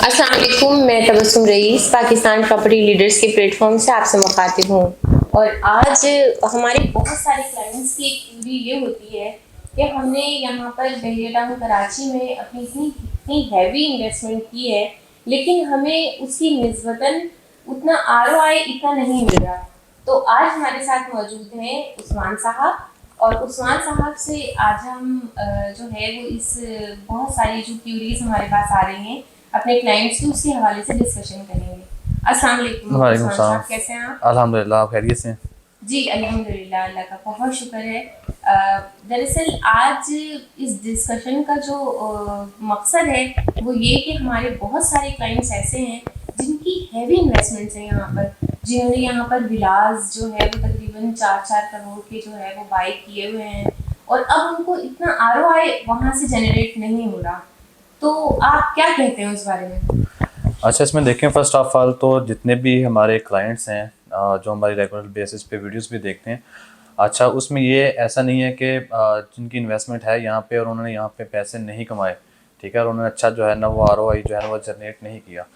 अस्सलाम वालेकुम, मैं Tabassum rice Pakistan property leaders के प्लेटफॉर्म से आपसे मुखातिब हूँ। और आज हमारे बहुत सारे क्लाइंट्स की एक क्यूरी ये होती है कि हमने यहाँ पर बहरिया टाउन कराची में अपनी इतनी इतनी हैवी इन्वेस्टमेंट की है, लेकिन हमें उसकी निस्बतन उतना आरओआई इतना नहीं मिल रहा। तो आज हमारे साथ मौजूद हैं उस्मान साहब, और उस्मान साहब से आज हम जो है वो इस बहुत सारी जो क्यूरीज हमारे पास आ रही हैं अपने क्लाइंट्स की, उसके हवाले से डिस्कशन करेंगे। अस्सलाम वालेकुम वालेकुम उस्मान सलाम। साहब, कैसे हैं आप? अल्हम्दुलिल्लाह, आप खैरियत से हैं? जी अल्हम्दुलिल्लाह, अल्लाह का बहुत शुक्र है। दरअसल आज इस डिस्कशन का जो मकसद है वो ये कि हमारे बहुत सारे क्लाइंट्स ऐसे हैं जिनकी हैवी इन्वेस्टमेंट्स हैं यहाँ पर, जिन्होंने यहाँ पर विलास जो है वो तकरीबन 4-4 करोड़ के जो है वो बाई किए हुए हैं, और अब उनको इतना आरओआई वहाँ से जनरेट नहीं हो रहा। तो आप क्या कहते हैं उस बारे में? अच्छा, इसमें देखें, फ़र्स्ट ऑफ ऑल तो जितने भी हमारे क्लाइंट्स हैं जो हमारी रेगुलर बेसिस पे वीडियोस भी देखते हैं, अच्छा उसमें ये ऐसा नहीं है कि जिनकी इन्वेस्टमेंट है यहाँ पे और उन्होंने यहाँ पे पैसे नहीं कमाए, ठीक है, और उन्होंने अच्छा जो है ना वो आरओआई जो है ना वो जनरेट नहीं किया।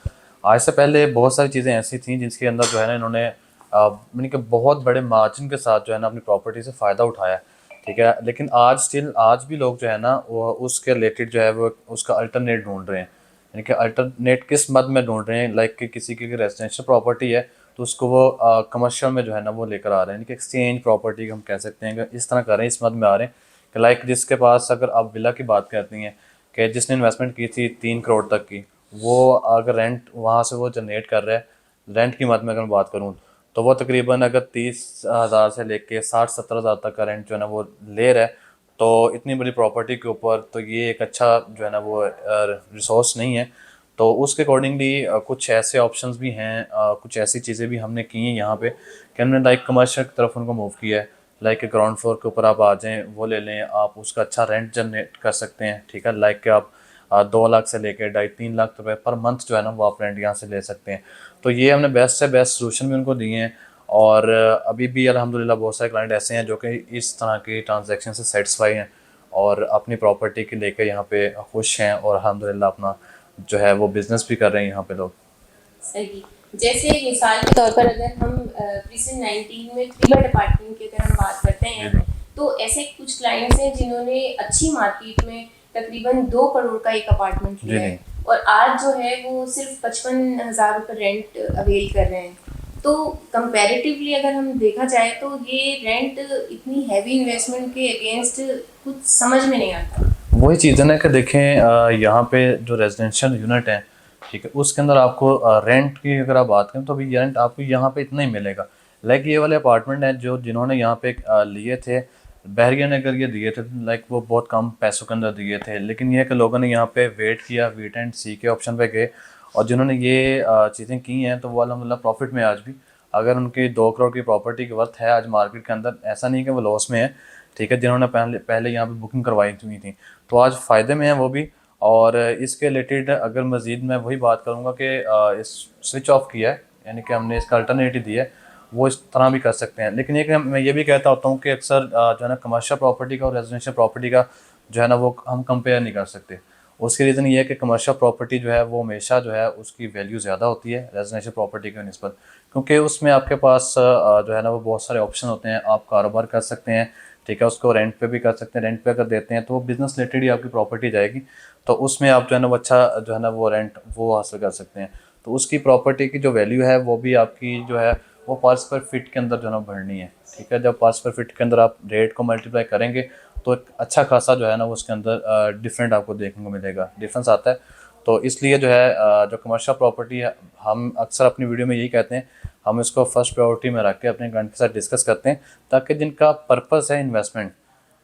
आज से पहले बहुत सारी चीज़ें ऐसी थी जिसके अंदर जो है ना इन्होंने यानी कि बहुत बड़े मार्जिन के साथ जो है ना अपनी प्रॉपर्टी से फ़ायदा उठाया, ठीक है, लेकिन आज स्टिल आज भी लोग जो है ना वो उसके रिलेटेड जो है वो उसका अल्टरनेट ढूंढ रहे हैं। यानी कि अल्टरनेट किस मद में ढूंढ रहे हैं, लाइक कि किसी की रेजिडेंशियल प्रॉपर्टी है तो उसको वो कमर्शियल में जो है ना वो लेकर आ रहे हैं, यानी कि एक्सचेंज प्रॉपर्टी हम कह सकते हैं कि इस तरह कर रहे हैं, इस मद में आ रहे हैं कि लाइक जिसके पास, अगर आप विला की बात करती हैं कि जिसने इन्वेस्टमेंट की थी 3 करोड़ तक की, वो अगर रेंट वहाँ से वो जनरेट कर रहा है, रेंट की मद में अगर मैं बात करूँ तो वो तकरीबन अगर 30,000 से लेके 60-70,000 तक का रेंट जो है ना वो ले रहा है, तो इतनी बड़ी प्रॉपर्टी के ऊपर तो ये एक अच्छा जो है ना वो रिसोर्स नहीं है। तो उसके अकॉर्डिंगली कुछ ऐसे ऑप्शंस भी हैं, कुछ ऐसी चीज़ें भी हमने की हैं यहाँ पे कि हमने लाइक कमर्शियल की तरफ उनको मूव किया है। लाइक ग्राउंड फ्लोर के ऊपर आप आ जाएँ, वो ले लें, आप उसका अच्छा रेंट जनरेट कर सकते हैं, ठीक है, लाइक कि आप 2 लाख से लेकर 2.5-3 लाख रुपए पर मंथ जो है ना वो आप रेंट यहाँ से ले सकते हैं। तो ये हमने बेस्ट से बेस्ट सोल्यूशन भी उनको दिए हैं। और अभी भी अल्हम्दुलिल्लाह बहुत सारे क्लाइंट ऐसे हैं जो कि इस तरह की ट्रांजैक्शन से सेटिस्फाई हैं और अपनी प्रॉपर्टी के लेकर यहाँ पे खुश हैं, और अल्हम्दुलिल्लाह अपना जो है वो बिज़नेस भी कर रहे हैं यहाँ पे लोग। सही। जैसे मिसाल के तौर पर अगर हम प्रीसेंट 19 में 3 बेड अपार्टमेंट की अगर हम बात करते हैं, तो ऐसे कुछ क्लाइंट्स हैं जिन्होंने अच्छी मार्केट में तकरीबन 2 करोड़ का एक अपार्टमेंट जी लिया जी। है, और आज जो है वो सिर्फ 55,000 रुपये रेंट अवेल कर रहे हैं। तो कंपैरेटिवली अगर हम देखा जाए तो ये रेंट इतनी हैवी इन्वेस्टमेंट के अगेंस्ट कुछ समझ में नहीं आता। वही चीज़ है ना कि देखें, यहाँ पे जो रेजिडेंशियल यूनिट है, ठीक है, उसके अंदर आपको रेंट की अगर आप बात करें तो अभी रेंट आपको यहाँ पे इतना ही मिलेगा। लाइक ये वाले अपार्टमेंट हैं जो जिन्होंने यहाँ पे लिए थे, बहरिया ने अगर ये दिए थे, लाइक वो बहुत कम पैसों के अंदर दिए थे, लेकिन ये है कि लोगों ने यहाँ पे वेट किया, वेट एंड सी के ऑप्शन पे गए, और जिन्होंने ये चीज़ें की हैं तो वो अल्हम्दुलिल्लाह प्रॉफिट में आज भी। अगर उनकी 2 करोड़ की प्रॉपर्टी की वर्थ है आज मार्केट के अंदर, ऐसा नहीं कि वो लॉस में है, ठीक है, जिन्होंने पहले पहले यहाँ पे बुकिंग करवाई हुई थी तो आज फ़ायदे में हैं वो भी। और इसके रिलेटेड अगर मज़ीद मैं वही बात करूँगा कि इस स्विच ऑफ किया है, यानी कि हमने इसका अल्टरनेटिव दिया है, वो इस तरह भी कर सकते हैं। लेकिन एक मैं ये भी कहता होता हूँ कि अक्सर जो है ना कमर्शियल प्रॉपर्टी का और रेजिडेंशियल प्रॉपर्टी का जो है ना वो हम कंपेयर नहीं कर सकते। उसकी रीज़न ये है कि कमर्शियल प्रॉपर्टी जो है वो हमेशा जो है उसकी वैल्यू ज़्यादा होती है रेजिडेंशियल प्रॉपर्टी की निस्बत, क्योंकि उसमें आपके पास जो है ना वो बहुत सारे ऑप्शन होते हैं, आप कारोबार कर सकते हैं, ठीक है, उसको रेंट पे भी कर सकते हैं, रेंट पे अगर देते हैं तो वो बिज़नेस रिलेटेड ही आपकी प्रॉपर्टी जाएगी, तो उसमें आप जो है ना वो अच्छा जो है ना वो रेंट वो हासिल कर सकते हैं। तो उसकी प्रॉपर्टी की जो वैल्यू है वो भी आपकी जो है वो पर स्क्वायर फीट के अंदर जो है ना बढ़नी है, ठीक है, जब पर स्क्वायर फीट के अंदर आप रेट को मल्टीप्लाई करेंगे तो एक अच्छा खासा जो है ना वो उसके अंदर डिफरेंट आपको देखने को मिलेगा, डिफरेंस आता है। तो इसलिए जो है जो कमर्शियल प्रॉपर्टी है, हम अक्सर अपनी वीडियो में यही कहते हैं, हम इसको फर्स्ट प्रायोरिटी में रख के अपने क्लाइंट के साथ डिस्कस करते हैं, ताकि जिनका पर्पस है इन्वेस्टमेंट,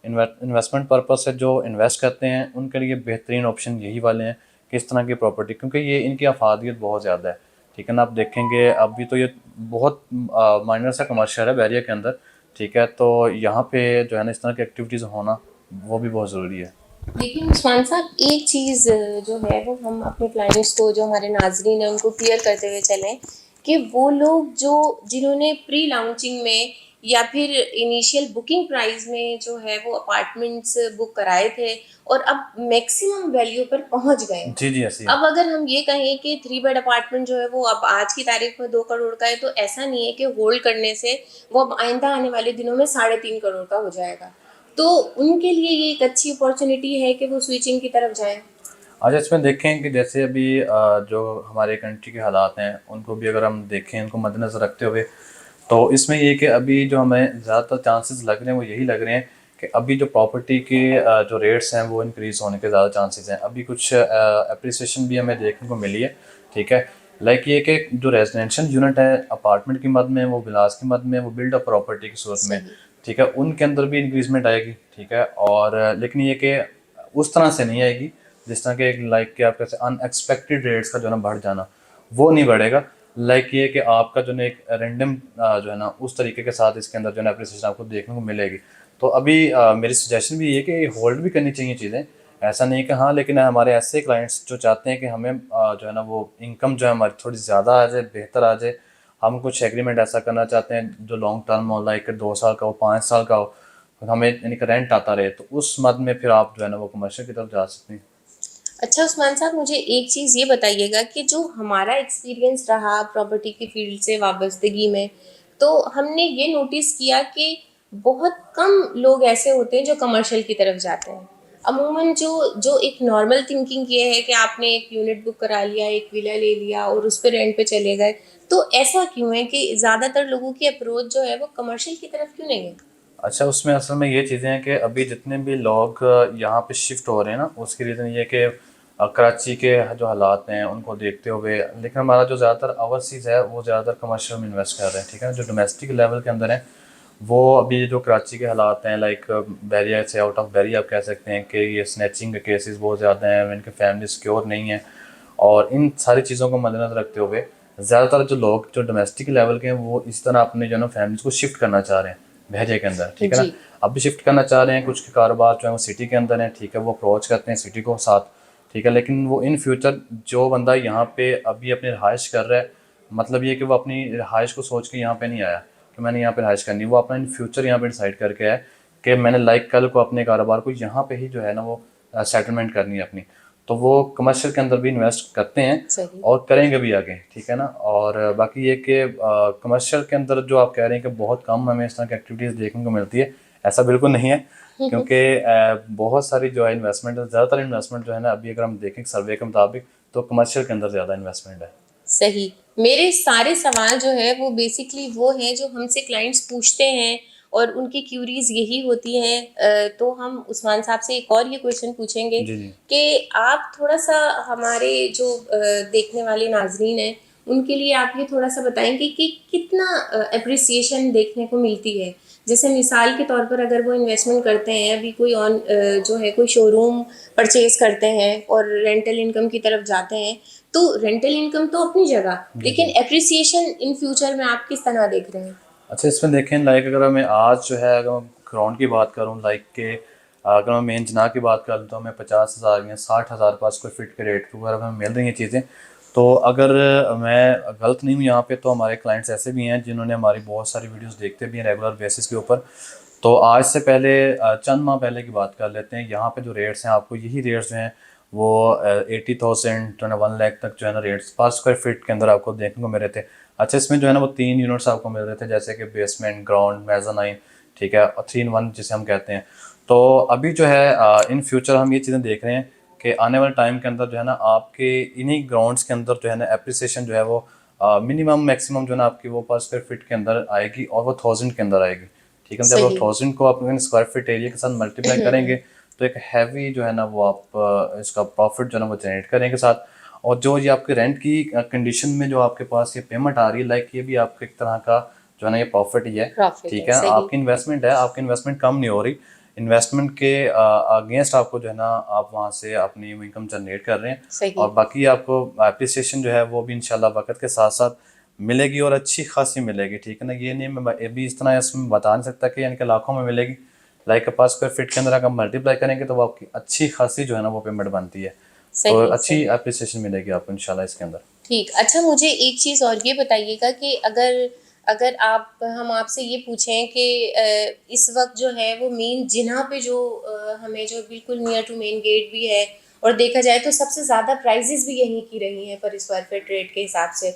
इन्वेस्टमेंट पर्पस से जो इन्वेस्ट करते हैं उनके लिए बेहतरीन ऑप्शन यही वाले हैं कि इस तरह की प्रॉपर्टी, क्योंकि ये इनकी अफादियत बहुत ज़्यादा है, ठीक है ना। आप देखेंगे अभी तो ये बहुत माइनर सा कमर्शियल है बैरिया के अंदर, ठीक है, तो यहाँ पे जो है ना इस तरह की एक्टिविटीज़ होना वो भी बहुत ज़रूरी है। लेकिन उस्मान साहब, एक चीज़ जो है वो हम अपने क्लाइंट्स को, जो हमारे नाजरीन हैं, उनको क्लियर करते हुए चलें कि वो लोग जो जिन्होंने प्री लॉन्चिंग में या फिर इनिशियल बुकिंग प्राइस में जो है वो अपार्टमेंट्स बुक कराए थे और अब मैक्सिमम वैल्यू पर पहुंच गए हैं। जी जी ऐसी है। अब अगर हम ये कहें कि 3 बेड अपार्टमेंट जो है वो अब आज की तारीख में 2 करोड़ का है, तो ऐसा नहीं है कि होल्ड करने से वो अब आइंदा आने वाले दिनों में 3.5 करोड़ का हो जाएगा। तो उनके लिए ये एक अच्छी अपॉर्चुनिटी है कि वो स्विचिंग की तरफ जाएं। अच्छा इसमें देखें कि जैसे अभी जो हमारे कंट्री के हालात हैं उनको भी अगर हम देखें, उनको मद्देनज़र रखते हुए, तो इसमें ये कि अभी जो हमें ज़्यादातर चांसेस लग रहे हैं वो यही लग रहे हैं कि अभी जो प्रॉपर्टी के जो रेट्स हैं वो इंक्रीज़ होने के ज़्यादा चांसेस हैं। अभी कुछ अप्रिसिएशन भी हमें देखने को मिली है, ठीक है। लाइक ये कि जो रेजिडेंशियल यूनिट है अपार्टमेंट की मद में, वो विलास की मद में, वो बिल्ड अप प्रॉपर्टी की सूरत में, सही। ठीक है, उनके अंदर भी इंक्रीजमेंट आएगी, ठीक है। और लेकिन ये कि उस तरह से नहीं आएगी जिस तरह के लाइक कि आपके अनएक्सपेक्टेड रेट्स का जो है ना बढ़ जाना, वो नहीं बढ़ेगा। लाइक ये कि आपका जो है एक रैंडम जो है ना उस तरीके के साथ इसके अंदर जो है ना अप्रिसिएशन आपको देखने को मिलेगी। तो अभी मेरी सजेशन भी ये कि होल्ड भी करनी चाहिए चीज़ें, ऐसा नहीं कि हाँ, लेकिन हमारे ऐसे क्लाइंट्स जो चाहते हैं कि हमें जो है ना वो इनकम जो है हमारी थोड़ी ज़्यादा आ जाए, बेहतर आ जाए, हम कुछ एग्रीमेंट ऐसा करना चाहते हैं जो लॉन्ग टर्म हो, लाइक 2 साल का हो, 5 साल का हो, हमें यानी कि रेंट आता रहे, तो उस मद में फिर आप जो है ना वो कमर्शियल की तरफ जा सकते हैं। अच्छा उस्मान साहब, मुझे एक चीज़ ये बताइएगा कि जो हमारा एक्सपीरियंस रहा प्रॉपर्टी की फील्ड से वाबस्तगी में, तो हमने ये नोटिस किया कि बहुत कम लोग ऐसे होते हैं जो कमर्शियल की तरफ जाते हैं। अमूमन जो जो एक नॉर्मल थिंकिंग ये है कि आपने एक यूनिट बुक करा लिया, एक विला ले लिया और उस पर रेंट पे चले गए। तो ऐसा क्यों है कि ज़्यादातर लोगों की अप्रोच जो है वो कमर्शियल की तरफ क्यों नहीं है? अच्छा उसमें असल में ये चीज़ें हैं कि अभी जितने भी लोग यहाँ पे शिफ्ट हो रहे हैं ना, उसकी रीज़न ये है कि कराची के जो हालात हैं उनको देखते हुए, लेकिन हमारा जो ज़्यादातर ओवरसीज़ है वो ज़्यादातर कमर्शियल में इन्वेस्ट कर रहे हैं, ठीक है। जो डोमेस्टिक लेवल के अंदर है वो अभी जो कराची के हालात हैं, लाइक बैरिया से आउट ऑफ बैरिया आप कह सकते हैं कि ये स्नैचिंग के केसेस बहुत ज़्यादा हैं, इनके फैमिली सिक्योर नहीं है, और इन सारी चीज़ों को मद्देनज़र रखते हुए ज़्यादातर जो लोग जो डोमेस्टिक लेवल के हैं वो इस तरह अपने जो है ना फैमिलीज को शिफ्ट करना चाह रहे हैं बहजे के अंदर, ठीक है ना। जी। अब भी शिफ्ट करना चाह रहे हैं, कुछ के कारोबार जो है वो सिटी के अंदर है, ठीक है, वो अप्रोच करते हैं सिटी को साथ, ठीक है। लेकिन वो इन फ्यूचर जो बंदा यहाँ पे अभी अपनी रहाइश कर रहा है, मतलब ये कि वो अपनी रहाइश को सोच के यहाँ पे नहीं आया कि मैंने यहाँ पे रहाइश करनी, वो अपना इन फ्यूचर यहाँ पे डिसाइड करके आया कि मैंने लाइक कल को अपने कारोबार को यहाँ पे ही जो है ना वो सेटलमेंट करनी है अपनी, तो वो कमर्शियल के अंदर भी इन्वेस्ट करते हैं सही। और करेंगे भी आगे, ठीक है ना। और बाकी ये कि कमर्शियल के अंदर जो आप कह रहे हैं कि बहुत कम हमें इस तरह की एक्टिविटीज़ देखने को मिलती है, ऐसा बिल्कुल नहीं है, क्योंकि बहुत सारी जो है इन्वेस्टमेंट, ज़्यादातर इन्वेस्टमेंट जो है ना अभी अगर हम देखें सर्वे के मुताबिक, तो कमर्शियल के अंदर ज़्यादा इन्वेस्टमेंट है। सही। मेरे सारे सवाल जो है वो बेसिकली वो हैं जो हमसे क्लाइंट्स पूछते हैं और उनकी क्यूरीज यही होती हैं। तो हम उस्मान साहब से एक और ये क्वेश्चन पूछेंगे जी जी। कि आप थोड़ा सा हमारे जो देखने वाले नाजरीन हैं उनके लिए आप ये थोड़ा सा बताएंगे कि कितना अप्रिसिएशन देखने को मिलती है। जैसे मिसाल के तौर पर अगर वो इन्वेस्टमेंट करते हैं, अभी कोई ऑन जो है कोई शोरूम परचेज करते हैं और रेंटल इनकम की तरफ जाते हैं, तो रेंटल इनकम तो अपनी जगह, जी लेकिन जी। एप्रिसिएशन इन फ्यूचर में आप किस तरह देख रहे हैं? अच्छा इसमें देखें, लाइक अगर मैं आज जो है अगर मैं ग्राउंड की बात करूँ, लाइक के अगर मैं मेन जना की बात करूँ, तो हमें 50,000 या 60,000 पर स्क्वायर फीट के रेट पर हमें मिल रही हैं चीज़ें। तो अगर मैं गलत नहीं हूँ यहाँ पे, तो हमारे क्लाइंट्स ऐसे भी हैं जिन्होंने हमारी बहुत सारी वीडियोस देखते भी हैं रेगुलर बेसिस के ऊपर। तो आज से पहले चंद माह पहले की बात कर लेते हैं, यहाँ पे जो रेट्स हैं आपको यही रेट्स जो हैं वो 80,000 जो है ना 1 लाख तक जो है ना रेट्स पर स्क्वायर फीट के अंदर आपको देखने को मिल रहे थे। अच्छा इसमें जो है ना वो 3 यूनिट्स आपको मिल रहे थे, जैसे कि बेसमेंट, ग्राउंड, मेज़ानाइन, ठीक है, और 3 in 1 जिसे हम कहते हैं। तो अभी जो है इन फ्यूचर हम ये चीज़ें देख रहे हैं कि आने वाले टाइम के अंदर जो है ना आपके इन्हीं ग्राउंड्स के अंदर जो है ना एप्रिसिएशन जो है वो मिनिमम मैक्सिमम जो है ना आपकी वो पर स्क्वायर फीट के अंदर आएगी, और वो 1000 के अंदर आएगी, ठीक है। जब आप सही। 1000 को आप स्क्वायर फीट एरिया के साथ मल्टीप्लाई करेंगे, तो एक हैवी जो है ना वो आप इसका प्रॉफिट जो है ना वो जनरेट करेंगे साथ। और जो ये आपके रेंट की कंडीशन में जो आपके पास ये पेमेंट आ रही है, लाइक ये भी आपके एक तरह का जो है ना ये प्रॉफिट ही है, प्रॉफिट ठीक है। है। सही। आपकी इन्वेस्टमेंट है, आपकी इन्वेस्टमेंट कम नहीं हो रही, इन्वेस्टमेंट के अगेंस्ट आपको जो है ना आप वहाँ से अपनी इनकम जनरेट कर रहे हैं। सही। और बाकी आपको अप्रिसिएशन जो है वो भी इंशाल्लाह वक्त के साथ साथ मिलेगी, और अच्छी खासी मिलेगी, ठीक है ना। ये नहीं मैं अभी इस तरह इसमें बता नहीं सकता कि यानी कि लाखों में मिलेगी, लाइक 5 स्क्वायर फीट के अंदर अगर मल्टीप्लाई करेंगे तो वो आपकी अच्छी खासी जो है ना वो पेमेंट बनती है, तो सही। अच्छी सही। अप्रिसिएशन मिलेगी आपको इंशाल्लाह इसके अंदर। ठीक। अच्छा मुझे एक चीज़ और ये बताइएगा कि अगर अगर हम आपसे ये पूछें कि इस वक्त जो है वो मेन जिन्हा पे जो हमें जो बिल्कुल नियर टू मेन गेट भी है, और देखा जाए तो सबसे ज़्यादा प्राइजेस भी यहीं की रही हैं पर स्क्वायर फीट रेट के हिसाब से,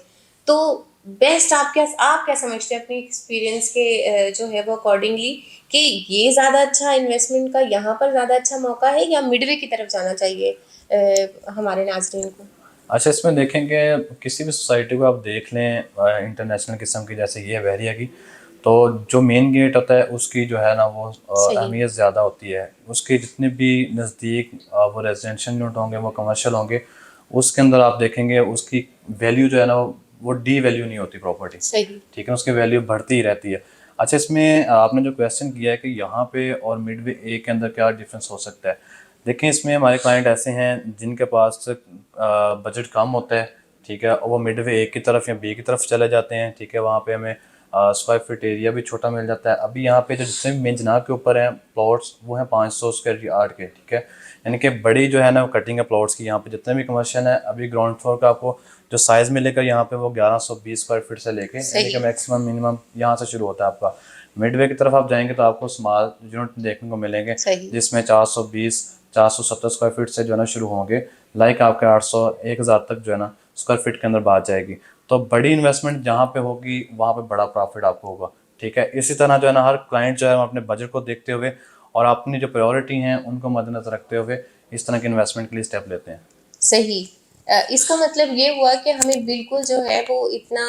तो बेस्ट आप क्या समझते हैं अपनी एक्सपीरियंस के जो है वो अकॉर्डिंगली, कि ये ज़्यादा अच्छा इन्वेस्टमेंट का यहाँ पर ज़्यादा अच्छा मौका है या मिडवे की तरफ जाना चाहिए हमारे नाजरीन को? अच्छा, इसमें देखेंगे किसी भी सोसाइटी को आप देख लें इंटरनेशनल किस्म की, जैसे ये बहरिया की, तो जो मेन गेट होता है उसकी जो है ना वो सही। अहमियत ज़्यादा होती है। उसके जितने भी नज़दीक वो रेजिडेंशियल यूनिट होंगे, वो कमर्शियल होंगे, उसके अंदर आप देखेंगे उसकी वैल्यू जो है ना वो डी वैल्यू नहीं होती प्रॉपर्टी। सही। ठीक है, उसकी वैल्यू बढ़ती ही रहती है। अच्छा, इसमें आपने जो क्वेश्चन किया है कि यहाँ पे और मिडवे ए के अंदर क्या डिफरेंस हो सकता है, देखिए इसमें हमारे क्लाइंट ऐसे हैं जिनके पास बजट कम होता है, ठीक है, और वो मिडवे ए की तरफ या बी की तरफ चले जाते हैं। ठीक है, वहाँ पे हमें स्क्वायर फीट एरिया भी छोटा मिल जाता है। अभी यहाँ पे जो जितने भी मेन जनाब के ऊपर हैं प्लॉट्स, वो हैं 500 स्क्वायर यार्ड के। ठीक है, यानी कि बड़ी जो है ना वो कटिंग है प्लॉट्स की। यहाँ पे जितने भी कमर्शियल है, अभी ग्राउंड फ्लोर का आपको जो साइज़ मिलेगा यहाँ पे वो 1120 स्क्वायर फीट से लेके, यानी कि सही। मैक्सिमम मिनिमम यहाँ से शुरू होता है आपका। मिडवे की तरफ आप जाएंगे तो आपको स्मॉल यूनिट देखने को मिलेंगे, सही। जिसमें 420 470 स्क्वायर फीट से जो है ना शुरू होंगे, लाइक आपके 800 1000 तक जो है ना स्क्वायर फीट के अंदर बात जाएगी। तो बड़ी इन्वेस्टमेंट जहाँ पे होगी वहाँ पे बड़ा प्रॉफिट आपको होगा। ठीक है, इसी तरह जो है ना हर क्लाइंट जो है अपने बजट को देखते हुए और अपनी जो प्रायोरिटी हैं उनको मद्देनजर रखते हुए इस तरह के इन्वेस्टमेंट के लिए स्टेप लेते हैं। सही। इसका मतलब ये हुआ कि हमें बिल्कुल जो है वो इतना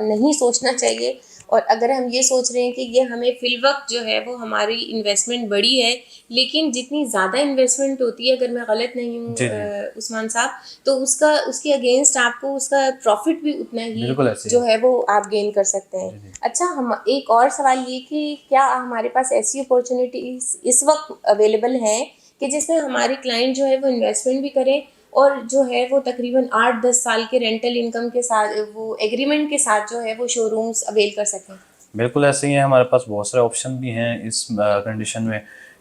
नहीं सोचना चाहिए, और अगर हम ये सोच रहे हैं कि ये हमें फिल वक्त जो है वो हमारी इन्वेस्टमेंट बड़ी है, लेकिन जितनी ज़्यादा इन्वेस्टमेंट होती है, अगर मैं गलत नहीं हूँ जी जी, उस्मान साहब, तो उसके अगेंस्ट आपको उसका प्रॉफिट भी उतना ही बिल्कुल ऐसे ही जो है। है वो आप गेन कर सकते हैं। जी जी, अच्छा, हम एक और सवाल ये कि क्या हमारे पास ऐसी अपॉर्चुनिटीज इस वक्त अवेलेबल हैं कि जिसमें हमारे क्लाइंट जो है वो इन्वेस्टमेंट भी करें और जो है वो तकरीबन 8-10 साल के रेंटल इनकम के साथ, वो एग्रीमेंट के साथ जो है वो शोरूम्स अवेल कर सकें? बिल्कुल ऐसे ही है। हमारे पास बहुत सारे ऑप्शन भी हैं इस कंडीशन में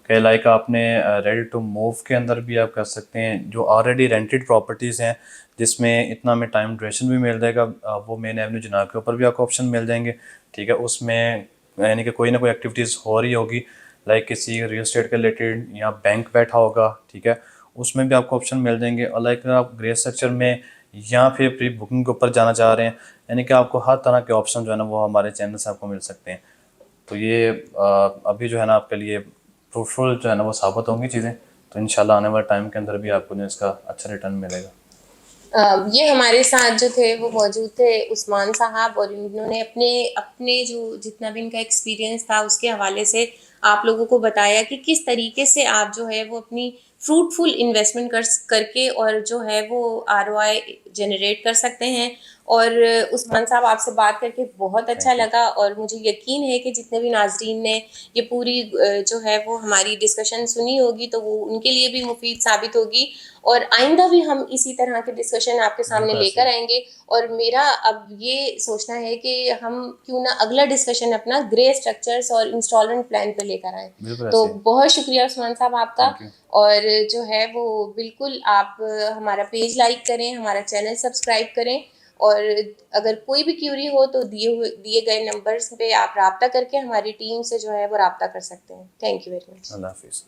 कि लाइक आपने रेडी टू मूव के अंदर भी आप कर सकते हैं। जो ऑलरेडी रेंटेड प्रॉपर्टीज़ हैं जिसमें इतना में टाइम ड्यूरेशन भी मिल जाएगा, वो मेन एवेन्यू जनाब के ऊपर भी आपको ऑप्शन मिल जाएंगे। ठीक है, उसमें यानी कि कोई ना कोई एक्टिविटीज़ हो रही होगी, लाइक किसी रियल एस्टेट के रिलेटेड या बैंक बैठा होगा। ठीक है, उसमें भी आपको ऑप्शन मिल जाएंगे। और लाइक आप ग्रे स्ट्रक्चर में या फिर प्री बुकिंग के ऊपर जाना चाह रहे हैं, यानी कि आपको हर तरह के ऑप्शन जो है ना वो हमारे चैनल से आपको मिल सकते हैं। तो ये अभी जो है ना आपके लिए फ्रूटफुल जो है ना वो साबित होंगी चीज़ें। तो इंशाल्लाह आने वाले टाइम के अंदर भी आपको जो इसका अच्छा रिटर्न मिलेगा। ये हमारे साथ जो थे वो मौजूद थे उस्मान साहब, और इन्होंने अपने अपने जो जितना भी इनका एक्सपीरियंस था उसके हवाले से आप लोगों को बताया कि किस तरीके से आप जो है वो अपनी फ्रूटफुल इन्वेस्टमेंट करके और जो है वो ROI जनरेट कर सकते हैं। और उस्मान साहब, आपसे बात करके बहुत अच्छा थैंक यू। लगा, और मुझे यकीन है कि जितने भी नाजरीन ने ये पूरी जो है वो हमारी डिस्कशन सुनी होगी तो वो उनके लिए भी मुफीद साबित होगी, और आइंदा भी हम इसी तरह के डिस्कशन आपके सामने बिल्कुल ऐसे लेकर ही, आएंगे। और मेरा अब ये सोचना है कि हम क्यों ना अगला डिस्कशन अपना ग्रे स्ट्रक्चर्स और इंस्टॉलमेंट प्लान पे लेकर आएँ। बिल्कुल तो ऐसे ही। बहुत शुक्रिया उस्मान साहब आपका। Thank you. और जो है वो बिल्कुल आप हमारा पेज लाइक करें, हमारा चैनल सब्सक्राइब करें, और अगर कोई भी क्यूरी हो तो दिए गए नंबर्स पे आप राब्ता करके हमारी टीम से जो है वो राब्ता कर सकते हैं। Thank you very much. अल्लाह हाफिज़।